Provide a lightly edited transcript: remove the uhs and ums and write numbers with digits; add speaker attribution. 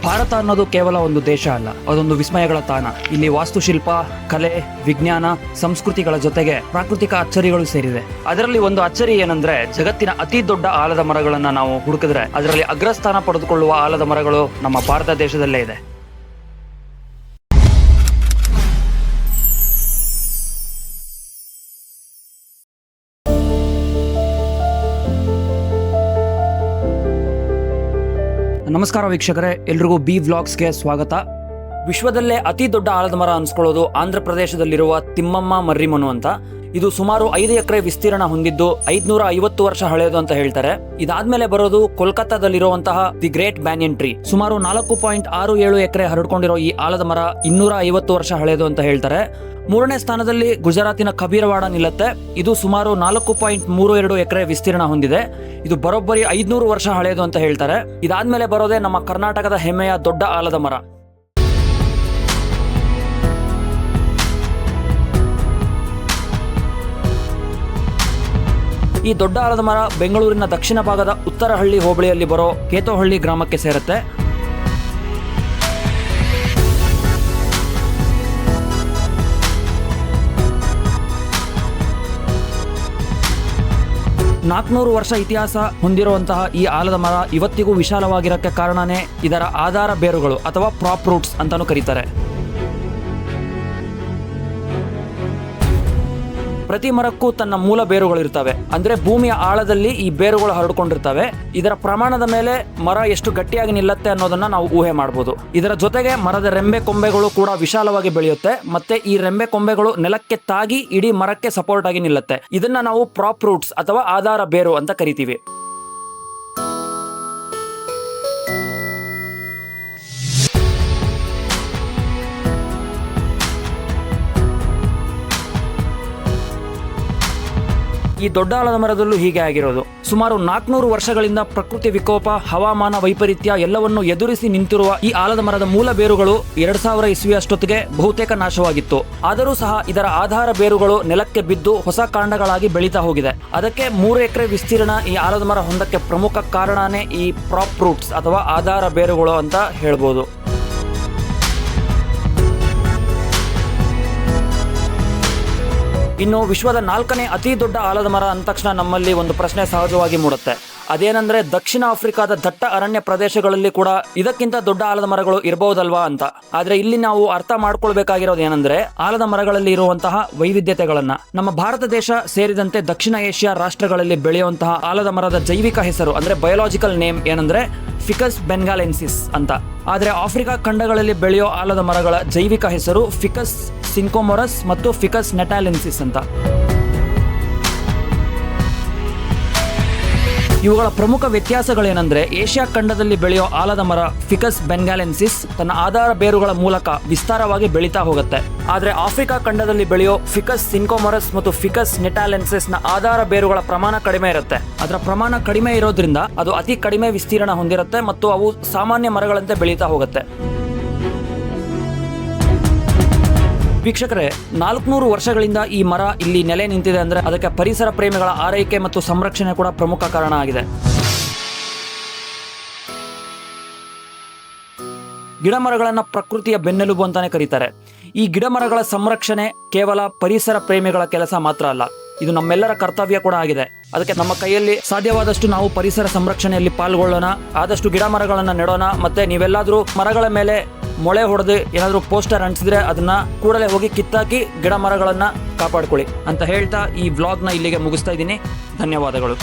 Speaker 1: ಭಾರತ ಅನ್ನೋದು ಕೇವಲ ಒಂದು ದೇಶ ಅಲ್ಲ, ಅದೊಂದು ವಿಸ್ಮಯಗಳ ತಾಣ. ಇಲ್ಲಿ ವಾಸ್ತುಶಿಲ್ಪ, ಕಲೆ, ವಿಜ್ಞಾನ, ಸಂಸ್ಕೃತಿಗಳ ಜೊತೆಗೆ ಪ್ರಾಕೃತಿಕ ಅಚ್ಚರಿಗಳು ಸೇರಿದೆ. ಅದರಲ್ಲಿ ಒಂದು ಅಚ್ಚರಿ ಏನಂದ್ರೆ, ಜಗತ್ತಿನ ಅತಿ ದೊಡ್ಡ ಆಲದ ಮರಗಳನ್ನ ನಾವು ಹುಡುಕಿದ್ರೆ ಅದರಲ್ಲಿ ಅಗ್ರಸ್ಥಾನ ಪಡೆದುಕೊಳ್ಳುವ ಆಲದ ಮರಗಳು ನಮ್ಮ ಭಾರತ ದೇಶದಲ್ಲೇ ಇದೆ. ನಮಸ್ಕಾರ ವೀಕ್ಷಕರೇ, ಎಲ್ರಿಗೂ ಬಿ ವ್ಲಾಗ್ಸ್ಗೆ ಸ್ವಾಗತ. ವಿಶ್ವದಲ್ಲೇ ಅತಿ ದೊಡ್ಡ ಆಲದ ಮರ ಅನ್ಸ್ಕೊಳ್ಳೋದು ಆಂಧ್ರ ಪ್ರದೇಶದಲ್ಲಿರುವ ತಿಮ್ಮಮ್ಮ ಮರ್ರಿಮನು ಅಂತ. ಇದು ಸುಮಾರು 5 ಎಕರೆ ವಿಸ್ತೀರ್ಣ ಹೊಂದಿದ್ದು 550 ವರ್ಷ ಹಳೆಯದು ಅಂತ ಹೇಳ್ತಾರೆ. ಇದಾದ್ಮೇಲೆ ಬರೋದು ಕೋಲ್ಕತ್ತಾದಲ್ಲಿರುವಂತಹ ದಿ ಗ್ರೇಟ್ ಬ್ಯಾನಿಯನ್ ಟ್ರೀ. ಸುಮಾರು 4.67 ಎಕರೆ ಹರಡ್ಕೊಂಡಿರೋ ಈ ಆಲದ ಮರ 250 ವರ್ಷ ಹಳೆಯದು ಅಂತ ಹೇಳ್ತಾರೆ. 3ನೇ ಸ್ಥಾನದಲ್ಲಿ ಗುಜರಾತಿನ ಕಬೀರವಾಡ ನಿಲ್ಲತ್ತೆ. ಇದು ಸುಮಾರು 4.32 ಎಕರೆ ವಿಸ್ತೀರ್ಣ ಹೊಂದಿದೆ. ಇದು ಬರೋಬ್ಬರಿ 500 ವರ್ಷ ಹಳೆಯದು ಅಂತ ಹೇಳ್ತಾರೆ. ಇದಾದ್ಮೇಲೆ ಬರೋದೇ ನಮ್ಮ ಕರ್ನಾಟಕದ ಹೆಮ್ಮೆಯ ದೊಡ್ಡ ಆಲದ ಮರ. ಈ ದೊಡ್ಡ ಆಲದ ಮರ ಬೆಂಗಳೂರಿನ ದಕ್ಷಿಣ ಭಾಗದ ಉತ್ತರಹಳ್ಳಿ ಹೋಬಳಿಯಲ್ಲಿ ಬರೋ ಕೇತೋಹಳ್ಳಿ ಗ್ರಾಮಕ್ಕೆ ಸೇರುತ್ತೆ. ನಾಲ್ಕುನೂರು ವರ್ಷ ಇತಿಹಾಸ ಹೊಂದಿರುವಂತಹ ಈ ಆಲದ ಮರ ಇವತ್ತಿಗೂ ವಿಶಾಲವಾಗಿರಕ್ಕೆ ಕಾರಣನೇ ಇದರ ಆಧಾರ ಬೇರುಗಳು ಅಥವಾ ಪ್ರಾಪ್ ರೂಟ್ಸ್ ಅಂತಾನೂ ಕರೀತಾರೆ. ಪ್ರತಿ ಮರಕ್ಕೂ ತನ್ನ ಮೂಲ ಬೇರುಗಳಿರ್ತವೆ. ಅಂದ್ರೆ ಭೂಮಿಯ ಆಳದಲ್ಲಿ ಈ ಬೇರುಗಳು ಹರಡಿಕೊಂಡಿರ್ತವೆ. ಇದರ ಪ್ರಮಾಣದ ಮೇಲೆ ಮರ ಎಷ್ಟು ಗಟ್ಟಿಯಾಗಿ ನಿಲ್ಲತ್ತೆ ಅನ್ನೋದನ್ನ ನಾವು ಊಹೆ ಮಾಡಬಹುದು. ಇದರ ಜೊತೆಗೆ ಮರದ ರೆಂಬೆ ಕೊಂಬೆಗಳು ಕೂಡ ವಿಶಾಲವಾಗಿ ಬೆಳೆಯುತ್ತೆ. ಮತ್ತೆ ಈ ರೆಂಬೆ ಕೊಂಬೆಗಳು ನೆಲಕ್ಕೆ ತಾಗಿ ಇಡೀ ಮರಕ್ಕೆ ಸಪೋರ್ಟ್ ಆಗಿ ನಿಲ್ಲತ್ತೆ. ಇದನ್ನ ನಾವು ಪ್ರಾಪ್ ರೂಟ್ಸ್ ಅಥವಾ ಆಧಾರ ಬೇರು ಅಂತ ಕರಿತೀವಿ. ಈ ದೊಡ್ಡ ಆಲದ ಮರದಲ್ಲೂ ಹೀಗೆ ಆಗಿರೋದು. ಸುಮಾರು 400 ವರ್ಷಗಳಿಂದ ಪ್ರಕೃತಿ ವಿಕೋಪ, ಹವಾಮಾನ ವೈಪರೀತ್ಯ ಎಲ್ಲವನ್ನು ಎದುರಿಸಿ ನಿಂತಿರುವ ಈ ಆಲದ ಮರದ ಮೂಲ ಬೇರುಗಳು 2000 ಇಸ್ವಿ ಅಷ್ಟೊತ್ತಿಗೆ ಬಹುತೇಕ ನಾಶವಾಗಿತ್ತು. ಆದರೂ ಸಹ ಇದರ ಆಧಾರ ಬೇರುಗಳು ನೆಲಕ್ಕೆ ಬಿದ್ದು ಹೊಸ ಕಾಂಡಗಳಾಗಿ ಬೆಳೀತಾ ಹೋಗಿದೆ. ಅದಕ್ಕೆ 3 ಎಕರೆ ವಿಸ್ತೀರ್ಣ ಈ ಆಲದ ಮರ ಹೊಂದಕ್ಕೆ ಪ್ರಮುಖ ಕಾರಣನೇ ಈ ಪ್ರಾಪ್ ರೂಟ್ಸ್ ಅಥವಾ ಆಧಾರ ಬೇರುಗಳು ಅಂತ ಹೇಳ್ಬೋದು. ಇನ್ನು ವಿಶ್ವದ 4ನೇ ಅತಿ ದೊಡ್ಡ ಆಲದ ಮರ ಅಂದ ತಕ್ಷಣ ನಮ್ಮಲ್ಲಿ ಒಂದು ಪ್ರಶ್ನೆ ಸಹಜವಾಗಿ ಮೂಡುತ್ತೆ. ಅದೇನಂದ್ರೆ, ದಕ್ಷಿಣ ಆಫ್ರಿಕಾದ ದಟ್ಟ ಅರಣ್ಯ ಪ್ರದೇಶಗಳಲ್ಲಿ ಕೂಡ ಇದಕ್ಕಿಂತ ದೊಡ್ಡ ಆಲದ ಮರಗಳು ಇರಬಹುದಲ್ವಾ ಅಂತ. ಆದ್ರೆ ಇಲ್ಲಿ ನಾವು ಅರ್ಥ ಮಾಡ್ಕೊಳ್ಬೇಕಾಗಿರೋದು ಏನಂದ್ರೆ, ಆಲದ ಮರಗಳಲ್ಲಿ ಇರುವಂತಹ ವೈವಿಧ್ಯತೆಗಳನ್ನ. ನಮ್ಮ ಭಾರತ ದೇಶ ಸೇರಿದಂತೆ ದಕ್ಷಿಣ ಏಷ್ಯಾ ರಾಷ್ಟ್ರಗಳಲ್ಲಿ ಬೆಳೆಯುವಂತಹ ಆಲದ ಮರದ ಜೈವಿಕ ಹೆಸರು ಅಂದ್ರೆ ಬಯೋಲಾಜಿಕಲ್ ನೇಮ್ ಏನಂದ್ರೆ ಫಿಕಸ್ ಬೆಂಗಾಲೆನ್ಸಿಸ್ ಅಂತ. ಆದ್ರೆ ಆಫ್ರಿಕಾ ಖಂಡಗಳಲ್ಲಿ ಬೆಳೆಯೋ ಆಲದ ಮರಗಳ ಜೈವಿಕ ಹೆಸರು ಫಿಕಸ್ ಸಿಂಕೋಮೊರಸ್ ಮತ್ತು ಫಿಕಸ್ ನೆಟಾಲೆನ್ಸಿಸ್ ಅಂತ. ಇವುಗಳ ಪ್ರಮುಖ ವ್ಯತ್ಯಾಸಗಳೇನೆಂದ್ರೆ, ಏಷ್ಯಾ ಖಂಡದಲ್ಲಿ ಬೆಳೆಯೋ ಆಲದ ಮರ ಫಿಕಸ್ ಬೆಂಗಾಲೆನ್ಸಿಸ್ ತನ್ನ ಆಧಾರ ಬೇರುಗಳ ಮೂಲಕ ವಿಸ್ತಾರವಾಗಿ ಬೆಳೀತಾ ಹೋಗುತ್ತೆ. ಆದ್ರೆ ಆಫ್ರಿಕಾ ಖಂಡದಲ್ಲಿ ಬೆಳೆಯೋ ಫಿಕಸ್ ಸಿಂಕೋಮೊರಸ್ ಮತ್ತು ಫಿಕಸ್ ನೆಟಾಲೆನ್ಸಿಸ್ ನ ಆಧಾರ ಬೇರುಗಳ ಪ್ರಮಾಣ ಕಡಿಮೆ ಇರುತ್ತೆ. ಅದರ ಪ್ರಮಾಣ ಕಡಿಮೆ ಇರೋದ್ರಿಂದ ಅದು ಅತಿ ಕಡಿಮೆ ವಿಸ್ತೀರ್ಣ ಹೊಂದಿರುತ್ತೆ ಮತ್ತು ಅವು ಸಾಮಾನ್ಯ ಮರಗಳಂತೆ ಬೆಳೀತಾ ಹೋಗುತ್ತೆ. ವೀಕ್ಷಕರೇ, 400 ವರ್ಷಗಳಿಂದ ಈ ಮರ ಇಲ್ಲಿ ನೆಲೆ ನಿಂತಿದೆ ಅಂದ್ರೆ ಅದಕ್ಕೆ ಪರಿಸರ ಪ್ರೇಮಿಗಳ ಆರೈಕೆ ಮತ್ತು ಸಂರಕ್ಷಣೆ ಕೂಡ ಪ್ರಮುಖ ಕಾರಣ ಆಗಿದೆ. ಗಿಡ ಮರಗಳನ್ನ ಪ್ರಕೃತಿಯ ಬೆನ್ನೆಲುಬು ಅಂತಾನೆ ಕರೀತಾರೆ. ಈ ಗಿಡ ಮರಗಳ ಸಂರಕ್ಷಣೆ ಕೇವಲ ಪರಿಸರ ಪ್ರೇಮಿಗಳ ಕೆಲಸ ಮಾತ್ರ ಅಲ್ಲ, ಇದು ನಮ್ಮೆಲ್ಲರ ಕರ್ತವ್ಯ ಕೂಡ ಆಗಿದೆ. ಅದಕ್ಕೆ ನಮ್ಮ ಕೈಯಲ್ಲಿ ಸಾಧ್ಯವಾದಷ್ಟು ನಾವು ಪರಿಸರ ಸಂರಕ್ಷಣೆಯಲ್ಲಿ ಪಾಲ್ಗೊಳ್ಳೋಣ, ಆದಷ್ಟು ಗಿಡ ಮರಗಳನ್ನ ನೆಡೋಣ. ಮತ್ತೆ ನೀವೆಲ್ಲಾದ್ರೂ ಮರಗಳ ಮೇಲೆ ಮೊಳೆ ಹೊಡೆದು ಏನಾದರೂ ಪೋಸ್ಟರ್ ಅಂಟಿಸಿದ್ರೆ ಅದನ್ನ ಕೂಡಲೇ ಹೋಗಿ ಕಿತ್ತಾಕಿ ಗಿಡ ಮರಗಳನ್ನ ಕಾಪಾಡ್ಕೊಳ್ಳಿ ಅಂತ ಹೇಳ್ತಾ ಈ ವ್ಲಾಗ್ನ ಇಲ್ಲಿಗೆ ಮುಗಿಸ್ತಾ ಇದ್ದೀನಿ. ಧನ್ಯವಾದಗಳು.